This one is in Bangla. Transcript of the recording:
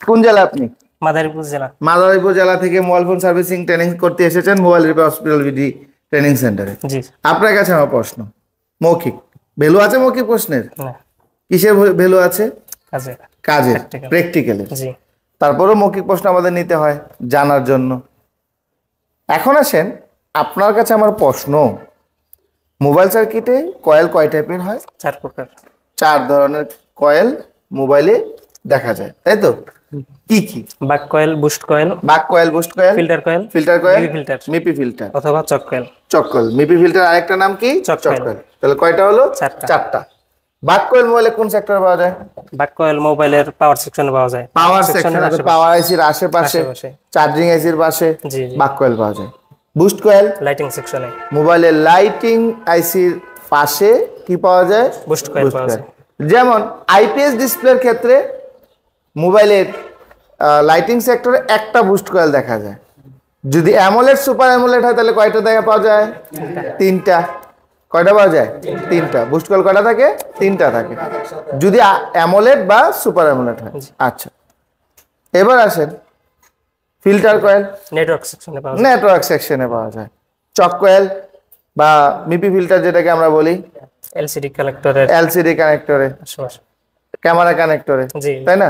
কোন জেলা আপনি? মাদারীপুর জেলা। মাদারীপুর জেলা থেকে মোবাইল ফোন সার্ভিসিং ট্রেনিং করতে এসেছেন mobile repair hospital BD training সেন্টারে। জি। আপনার কাছে আমার প্রশ্ন, মৌখিক ভ্যালু আছে মৌখিক প্রশ্নের? না। কিসের ভ্যালু আছে? কাজে। কাজের, প্র্যাকটিক্যালি। জি। তারপরেও মৌখিক প্রশ্ন আমাদের নিতে হয় জানার জন্য। এখন আসেন, আপনার কাছে আমার প্রশ্ন, মোবাইল সার্কিটে কয়েল কয় টাইপের হয়? 4 প্রকার। 4 ধরনের কয়েল মোবাইলে দেখা যায়, তাই তো? কি কি? Buck coil, boost coil, buck coil, boost coil, filter coil, filter coil, মিপি ফিল্টার, মিপি ফিল্টার অথবা চক কয়েল। চক কয়েল, মিপি ফিল্টার আরেকটা নাম কি? Choke choke coil. কয়েল। তাহলে কয়টা হলো? 4টা। বাক কয়েল মোবাইলে কোন সেক্টরে পাওয়া যায়? বাক কয়েল মোবাইলের পাওয়ার সেকশনে পাওয়া যায়। পাওয়ার সেকশনে, পাওয়ার আইসির আশেপাশে, চার্জিং আইসির পাশে জি। বাক কয়েল পাওয়া যায়। বুস্ট কয়েল লাইটিং সেকশনে, মোবাইলের লাইটিং আইসির পাশে কি পাওয়া যায়? বুস্ট কয়েল পাওয়া যায়। যেমন আইপিএস ডিসপ্লের ক্ষেত্রে মোবাইলের লাইটিং সেক্টরে একটা বুস্ট কয়েল দেখা যায়। যদি অ্যামোলেড সুপার অ্যামোলেড হয় তাহলে কয়টা দেখা পাওয়া যায়? 3টা। কয়টা পাওয়া যায়? 3টা। বুস্ট কয়েল কয়টা থাকে? 3টা থাকে, যদি অ্যামোলেড বা সুপার অ্যামোলেড হয়। আচ্ছা, এবার আসেন ফিল্টার কয়েল। নেটওয়ার্ক সেকশনে পাওয়া যায়। নেটওয়ার্ক সেকশনে পাওয়া যায়। চক কয়েল বা মিপি ফিল্টার যেটাকে আমরা বলি এলসিডি কানেক্টরে, এলসিডি কানেক্টরে, আশেপাশে, ক্যামেরা কানেক্টরে, জি, তাই না?